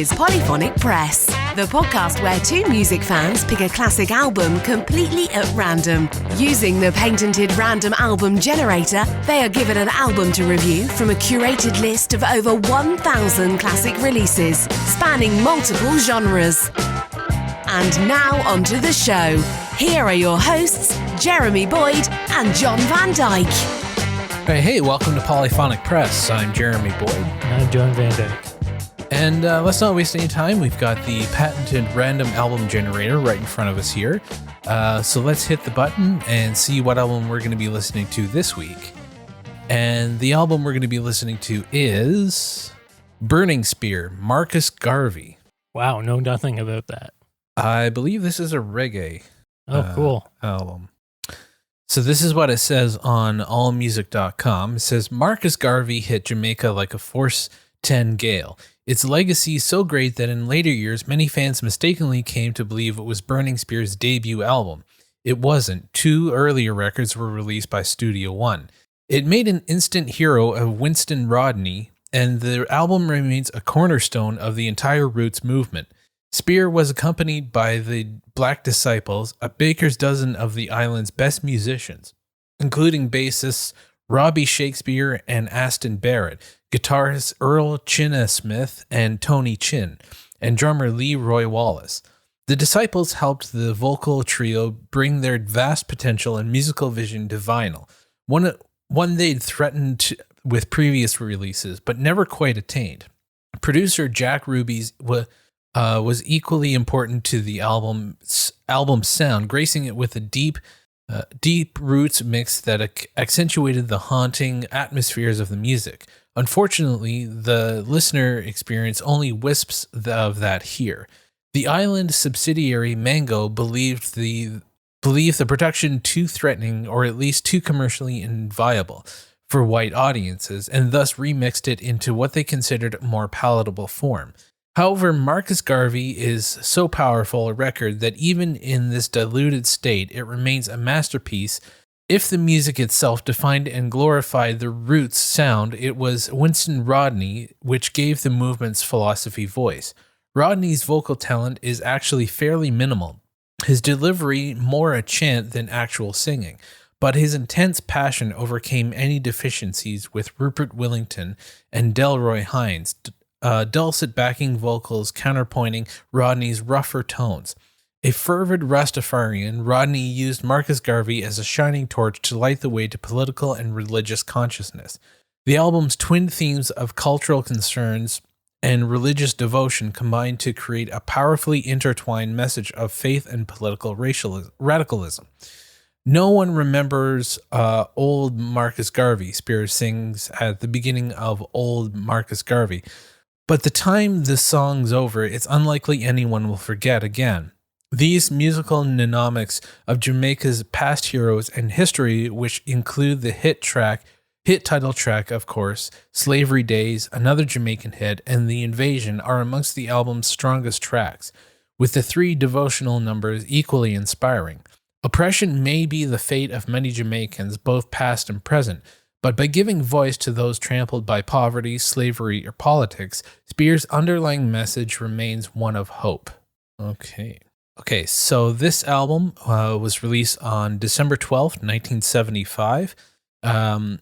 is Polyphonic Press, the podcast where two music fans pick a classic album completely at random. Using the patented random album generator, they are given an album to review from a curated list of over 1,000 classic releases, spanning multiple genres. And now onto the show. Here are your hosts, Jeremy Boyd and John Van Dyke. Hey, welcome to Polyphonic Press. I'm Jeremy Boyd. And I'm John Van Dyke. And let's not waste any time. We've got the patented random album generator right in front of us here. So let's hit the button and see what album we're going to be listening to this week. And the album we're going to be listening to is Burning Spear, Marcus Garvey. Wow, know nothing about that. I believe this is a reggae cool album. So this is what it says on allmusic.com. It says, Marcus Garvey hit Jamaica like a Force 10 gale. Its legacy so great that in later years, many fans mistakenly came to believe it was Burning Spear's debut album. It wasn't. Two earlier records were released by Studio One. It made an instant hero of Winston Rodney, and the album remains a cornerstone of the entire Roots movement. Spear was accompanied by the Black Disciples, a baker's dozen of the island's best musicians, including bassists Robbie Shakespeare and Aston Barrett, guitarist Earl Chinna Smith and Tony Chin, and drummer Leroy Wallace. The Disciples helped the vocal trio bring their vast potential and musical vision to vinyl, one they'd threatened with previous releases, but never quite attained. Producer Jack Ruby's was equally important to the album's sound, gracing it with a deep roots mix that accentuated the haunting atmospheres of the music. Unfortunately, the listener experienced only wisps of that here. The island subsidiary Mango believed the production too threatening, or at least too commercially inviable for white audiences, and thus remixed it into what they considered a more palatable form. However, Marcus Garvey is so powerful a record that even in this diluted state, it remains a masterpiece. If the music itself defined and glorified the Roots sound, it was Winston Rodney which gave the movement's philosophy voice. Rodney's vocal talent is actually fairly minimal, his delivery more a chant than actual singing, but his intense passion overcame any deficiencies with Rupert Willington and Delroy Hines, dulcet backing vocals counterpointing Rodney's rougher tones. A fervid Rastafarian, Rodney used Marcus Garvey as a shining torch to light the way to political and religious consciousness. The album's twin themes of cultural concerns and religious devotion combined to create a powerfully intertwined message of faith and political radicalism. No one remembers old Marcus Garvey, Spear sings at the beginning of Old Marcus Garvey. But the time the song's over, it's unlikely anyone will forget again. These musical mnemonics of Jamaica's past heroes and history, which include the hit title track, of course, Slavery Days, another Jamaican hit, and The Invasion, are amongst the album's strongest tracks, with the three devotional numbers equally inspiring. Oppression may be the fate of many Jamaicans, both past and present, but by giving voice to those trampled by poverty, slavery, or politics, Spear's underlying message remains one of hope. Okay, so this album was released on December 12th, 1975. The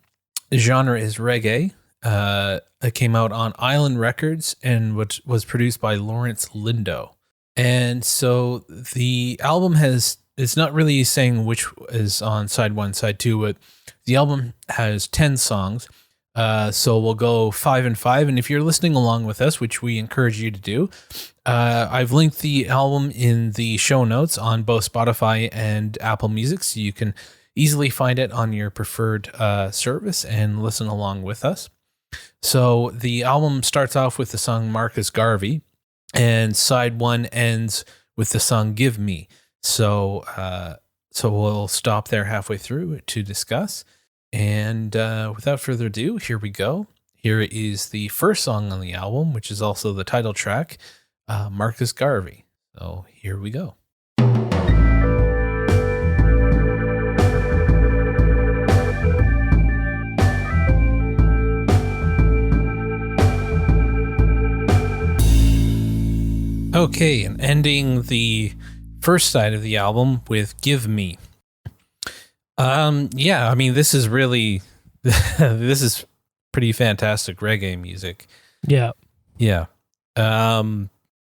genre is reggae. It came out on Island Records and which was produced by Lawrence Lindo. And so the album it's not really saying which is on side one, side two, but the album has 10 songs, so we'll go 5 and 5. And if you're listening along with us, which we encourage you to do, I've linked the album in the show notes on both Spotify and Apple Music, so you can easily find it on your preferred service and listen along with us. So the album starts off with the song Marcus Garvey, and side one ends with the song Give Me. So we'll stop there halfway through to discuss. And without further ado, here we go. Here is the first song on the album, which is also the title track, Marcus Garvey. So here we go. Okay, and ending the first side of the album with Give Me. Yeah, I mean, this is really, this is pretty fantastic reggae music. Yeah. Yeah.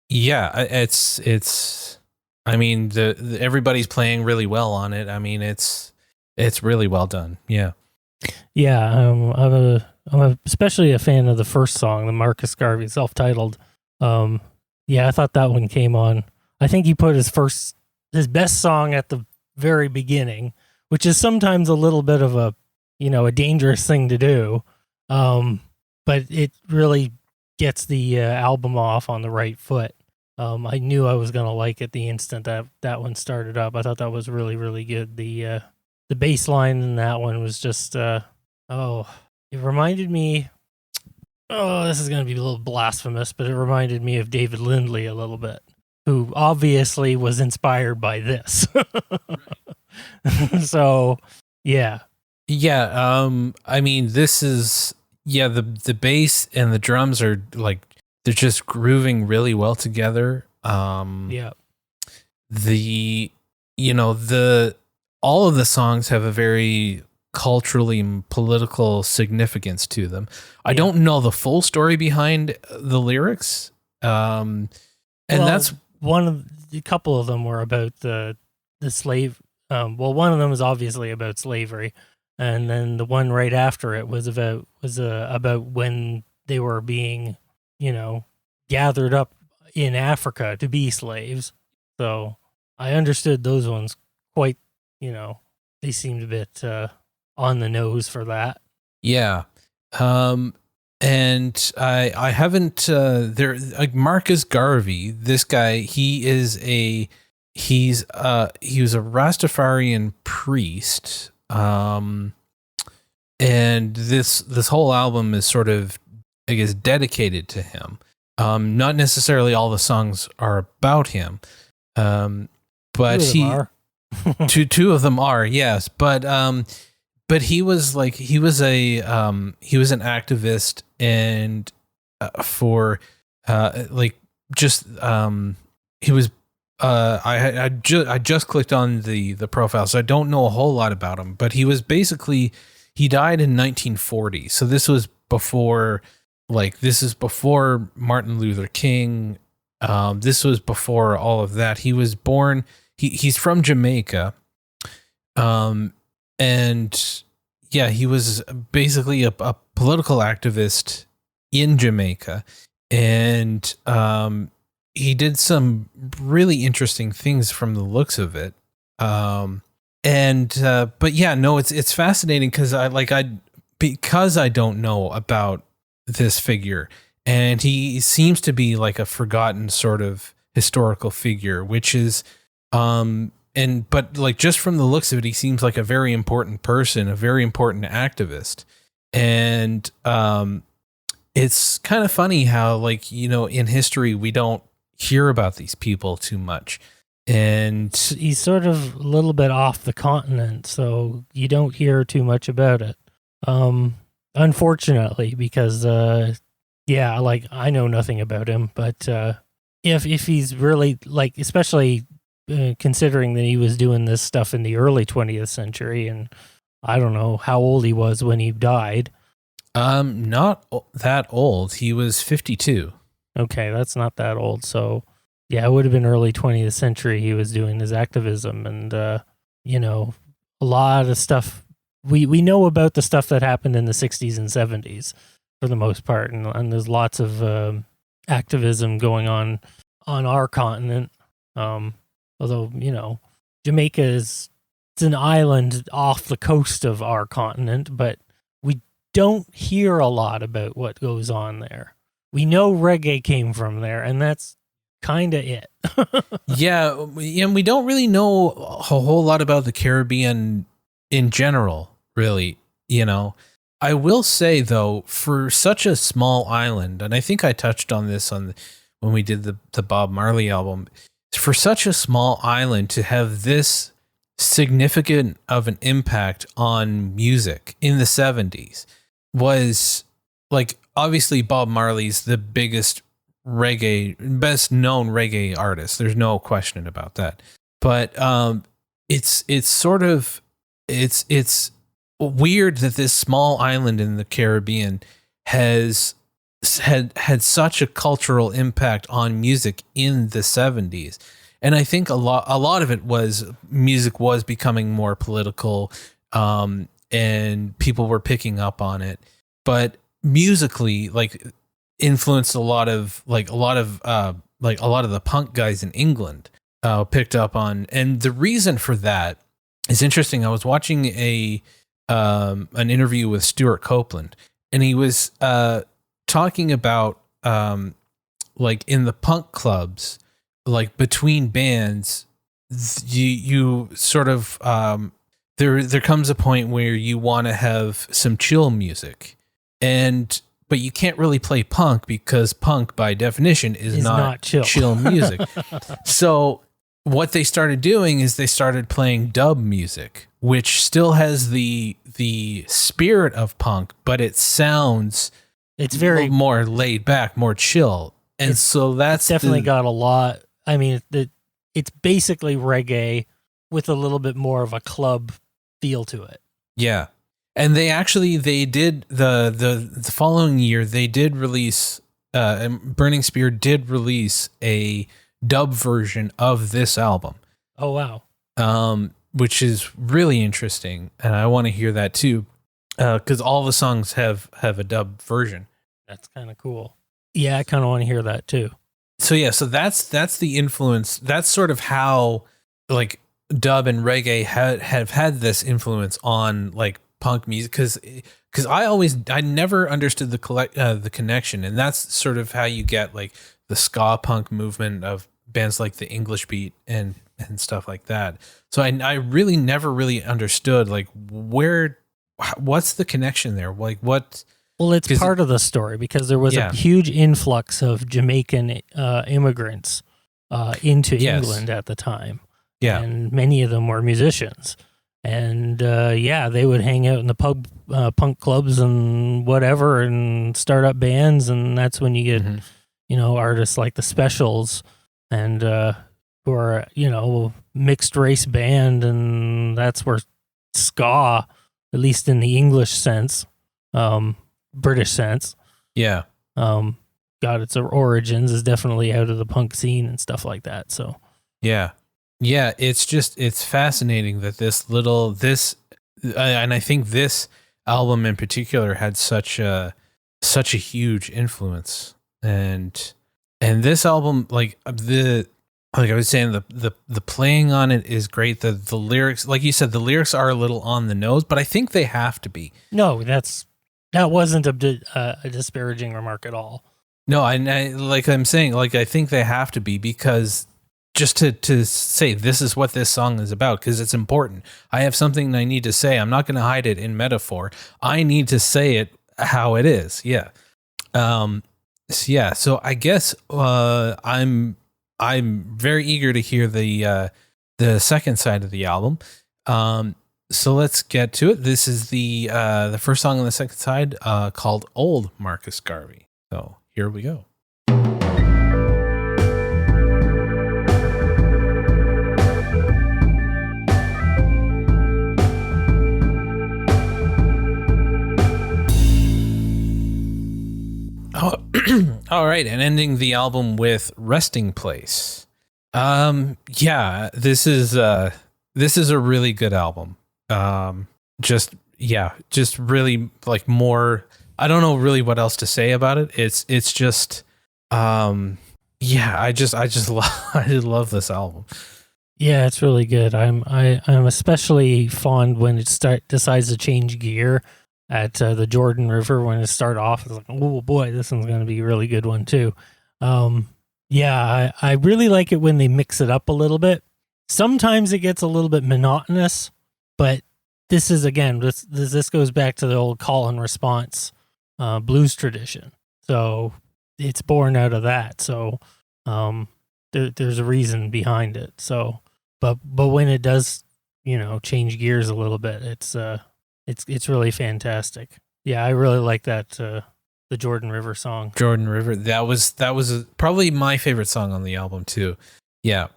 Yeah, it's, I mean, everybody's playing really well on it. I mean, it's really well done. Yeah. Yeah. I'm especially a fan of the first song, the Marcus Garvey self-titled. Yeah, I thought that one came on. I think he put his best song at the very beginning, which is sometimes a little bit of a dangerous thing to do. But it really gets the album off on the right foot. I knew I was going to like it the instant that one started up. I thought that was really, really good. The bass line in that one was just, it reminded me, this is going to be a little blasphemous, but it reminded me of David Lindley a little bit, who obviously was inspired by this. So, yeah. Yeah, I mean, this is, the bass and the drums are like, they're just grooving really well together. Yeah. All of the songs have a very culturally and political significance to them. I don't know the full story behind the lyrics. And that's a couple of them were about the slave. One of them is obviously about slavery. And then the one right after it was about when they were being, gathered up in Africa to be slaves. So I understood those ones quite, they seemed a bit on the nose for that. Yeah. And I haven't like Marcus Garvey, this guy, he was a Rastafarian priest. And this whole album is sort of, I guess, dedicated to him. Not necessarily all the songs are about him. But two of them are, yes. But he was an activist and he was. I just clicked on the profile, so I don't know a whole lot about him. But he was he died in 1940, so this was before. This is before Martin Luther King. This was before all of that. He was born. He's from Jamaica. And yeah, he was basically a political activist in Jamaica. And he did some really interesting things from the looks of it. But yeah, no, it's fascinating because I don't know about this figure, and he seems to be like a forgotten sort of historical figure, which is but just from the looks of it, he seems like a very important person, a very important activist. And it's kind of funny how in history we don't hear about these people too much, and he's sort of a little bit off the continent, so you don't hear too much about it. Unfortunately, because I know nothing about him, but if he's really especially considering that he was doing this stuff in the early 20th century, and I don't know how old he was when he died. Not that old. He was 52. Okay, that's not that old. So yeah, it would have been early 20th century he was doing his activism, and a lot of stuff. We know about the stuff that happened in the 60s and 70s for the most part, and there's lots of activism going on our continent. Although, Jamaica it's an island off the coast of our continent, but we don't hear a lot about what goes on there. We know reggae came from there, and that's kind of it. Yeah, and we don't really know a whole lot about the Caribbean in general. Really, I will say though, for such a small island, and I think I touched on this when we did the Bob Marley album, for such a small island to have this significant of an impact on music in the 70s was obviously Bob Marley's the biggest reggae, best known reggae artist. There's no question about that. But it's weird that this small island in the Caribbean has had such a cultural impact on music in the 70s. And I think a lot of it was music was becoming more political, and people were picking up on it. But musically, like, influenced a lot of the punk guys in England picked up on. And the reason for that is interesting. I was watching an interview with Stuart Copeland, and he was talking about like in the punk clubs, like between bands, you sort of there comes a point where you want to have some chill music, but you can't really play punk because punk by definition is not chill music. So what they started doing is they started playing dub music, which still has the spirit of punk, but it sounds very more laid back, more chill. And so that's definitely got a lot. I mean, it's basically reggae with a little bit more of a club feel to it. Yeah. And they did the following year, they did release, Burning Spear did release a dub version of this album. Oh, wow. Which is really interesting. And I want to hear that too. Because all the songs have a dub version. That's kind of cool. Yeah, I kind of want to hear that too. So yeah, so that's the influence. That's sort of how like dub and reggae have had this influence on like punk music. Because I never understood the connection, and that's sort of how you get like the ska punk movement of bands like the English Beat and stuff like that. So I really never really understood like what's the connection there? Like what? Well, it's part of the story because there was a huge influx of Jamaican immigrants into England at the time. Yeah. And many of them were musicians. And they would hang out in the punk clubs and whatever and start up bands. And that's when you get, artists like the Specials and who are, mixed race band. And that's where ska, at least in the English sense, British sense. Yeah. Got its origins is definitely out of the punk scene and stuff like that. So, yeah. Yeah. It's fascinating that and I think this album in particular had such a huge influence. And this album, like I was saying, the playing on it is great. The lyrics, like you said, the lyrics are a little on the nose, but I think they have to be. No, that wasn't a disparaging remark at all. No, I like I'm saying, like I think they have to be, because just to say this is what this song is about, because it's important. I have something I need to say. I'm not going to hide it in metaphor. I need to say it how it is. Yeah. So I guess I'm very eager to hear the second side of the album. So let's get to it. This is the first song on the second side, called Old Marcus Garvey. So here we go. All right, and ending the album with Resting Place. This is a really good album. Just really like more. I don't know really what else to say about it. It's just I love this album. Yeah, it's really good. I'm especially fond when it decides to change gear at the Jordan River. When it start off, it's like, oh boy, this one's going to be a really good one too. I really like it when they mix it up a little bit. Sometimes it gets a little bit monotonous, but this is, again, this goes back to the old call and response blues tradition. So it's born out of that. So there's a reason behind it. So, but when it does, change gears a little bit, it's really fantastic. Yeah, I really like that the Jordan River song. Jordan River. That was probably my favorite song on the album too. Yeah.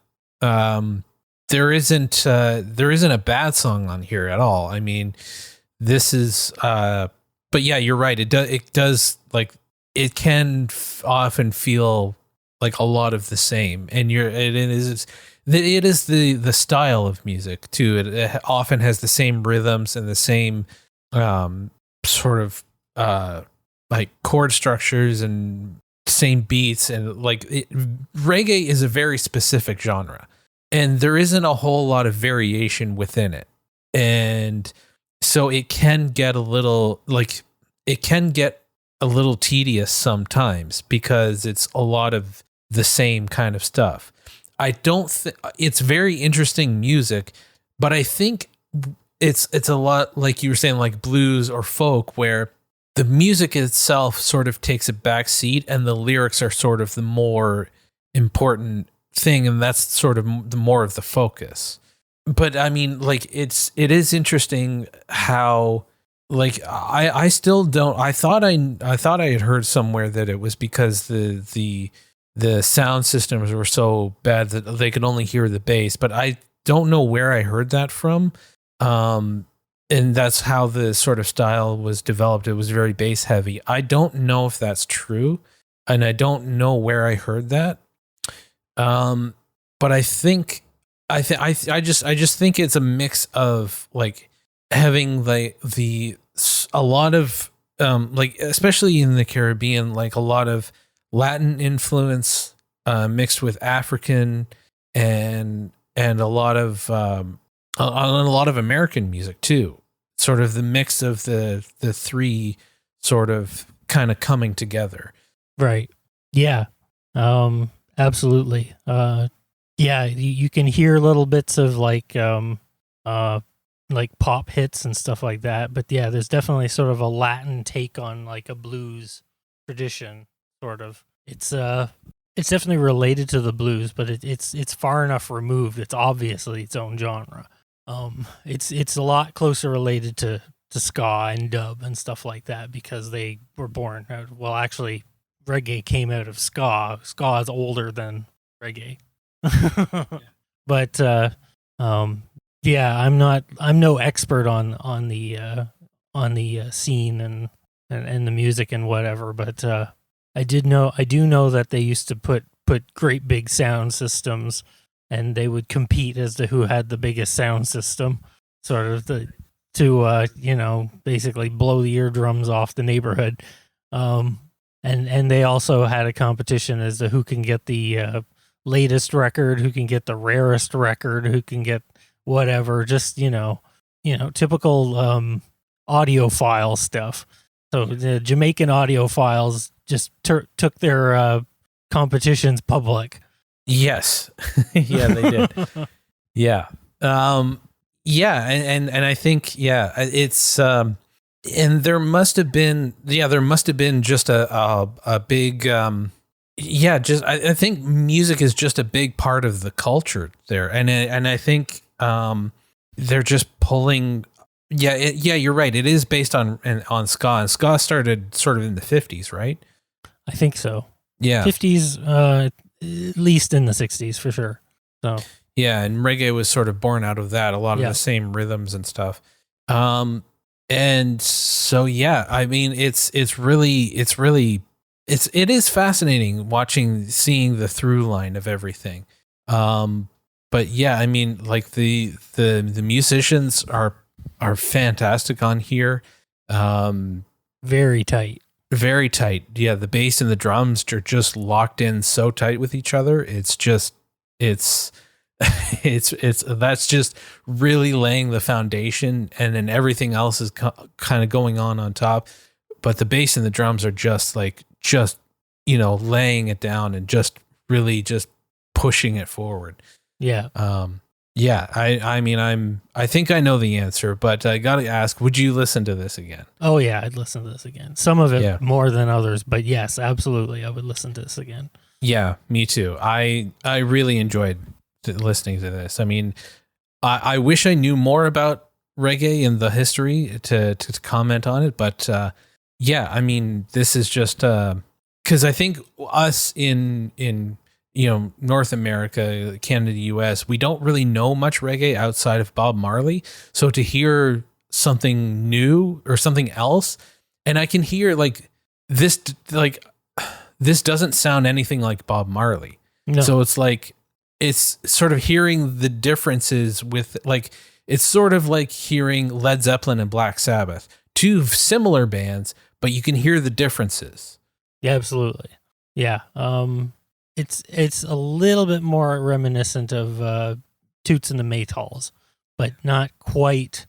There isn't a bad song on here at all. I mean, this is but yeah, you're right. It does like it can often feel like a lot of the same, and it is the style of music too. It often has the same rhythms and the same sort of like chord structures and same beats, and reggae is a very specific genre, and there isn't a whole lot of variation within it, and so it can get a little tedious sometimes because it's a lot of the same kind of stuff. I don't think it's very interesting music, but I think it's a lot like you were saying, like blues or folk, where the music itself sort of takes a back seat and the lyrics are sort of the more important thing, and that's sort of the more of the focus. But I mean, like it is interesting how like I still don't. I thought I had heard somewhere that it was because the sound systems were so bad that they could only hear the bass, but I don't know where I heard that from. And that's how the sort of style was developed. It was very bass heavy. I don't know if that's true, and I don't know where I heard that. But I think I just think it's a mix of like having like a lot of like especially in the Caribbean, like a lot of Latin influence mixed with African and a lot of American music too. Sort of the mix of the three sort of kind of coming together. Right. Yeah. Absolutely. Yeah, you can hear little bits of like pop hits and stuff like that, but yeah, there's definitely sort of a Latin take on like a blues tradition, sort of. It's definitely related to the blues, but it's far enough removed. It's obviously its own genre. It's a lot closer related to ska and dub and stuff like that because they were born. Well, actually, reggae came out of ska. Ska is older than reggae. But yeah, I'm no expert on the scene and the music and whatever, but I do know that they used to put great big sound systems, and they would compete as to who had the biggest sound system, sort of to basically blow the eardrums off the neighborhood. And they also had a competition as to who can get the latest record, who can get the rarest record, who can get whatever, just typical audiophile stuff. So the Jamaican audiophiles just took their competitions public. Yes. Yeah, they did. Yeah. Yeah, and I think it's and there must have been just a big I think music is just a big part of the culture there, and I think they're just pulling. You're right. It is based on ska, and ska started sort of in the 50s, right? I think so. Yeah, 50s, at least in the 60s for sure. So yeah, and reggae was sort of born out of that. A lot of the same rhythms and stuff. And so I mean, it is fascinating seeing the through line of everything. But yeah, I mean, like the musicians are fantastic on here. Very tight. Very tight. Yeah, the bass and the drums are just locked in so tight with each other. It's that's just really laying the foundation, and then everything else is kind of going on top. But the bass and the drums are just laying it down and just really just pushing it forward. Yeah. I mean, I think I know the answer, but I got to ask, would you listen to this again? Oh yeah, I'd listen to this again. Some of it more than others, but yes, absolutely, I would listen to this again. Yeah, me too. I really enjoyed listening to this. I mean, I wish I knew more about reggae and the history to comment on it, but Yeah, I mean, this is just because I think us in North America, Canada, US, we don't really know much reggae outside of Bob Marley. So to hear something new or something else, and I can hear this doesn't sound anything like Bob Marley. No. So it's sort of hearing the differences with it's sort of like hearing Led Zeppelin and Black Sabbath, two similar bands, but you can hear the differences. Yeah, absolutely. Yeah. It's a little bit more reminiscent of Toots and the Maytals, but not quite.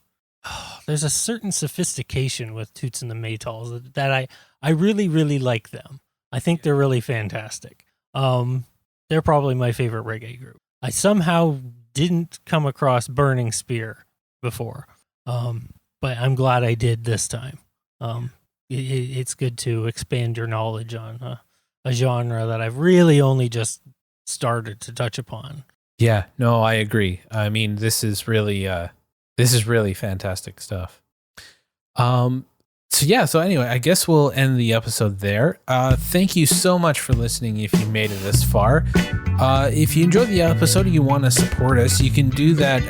There's a certain sophistication with Toots and the Maytals that I really, really like them. I think they're really fantastic. They're probably my favorite reggae group. I somehow didn't come across Burning Spear before, but I'm glad I did this time. It's good to expand your knowledge on a genre that I've really only just started to touch upon. Yeah, no, I agree. I mean, this is really fantastic stuff. So anyway, I guess we'll end the episode there. Thank you so much for listening if you made it this far. If you enjoyed the episode and you want to support us, you can do that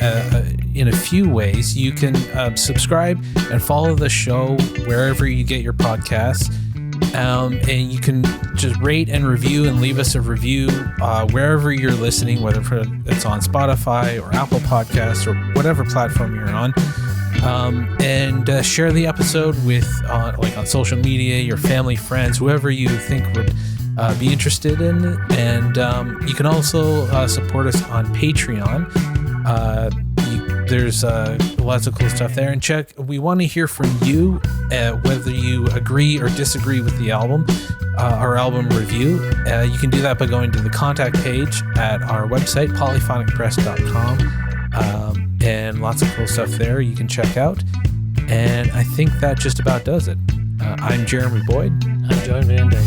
in a few ways. You can subscribe and follow the show wherever you get your podcasts. And you can just rate and review and leave us a review wherever you're listening, whether it's on Spotify or Apple Podcasts or whatever platform you're on. And share the episode with on social media, your family, friends, whoever you think would be interested in it. And you can also support us on Patreon. There's lots of cool stuff there. And we want to hear from you, whether you agree or disagree with the album, our album review. You can do that by going to the contact page at our website, polyphonicpress.com. And lots of cool stuff there you can check out. And I think that just about does it. I'm Jeremy Boyd. I'm John Van Dyke.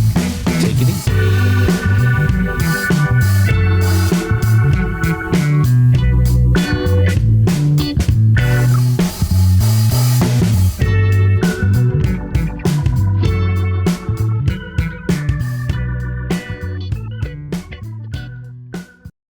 Take it easy.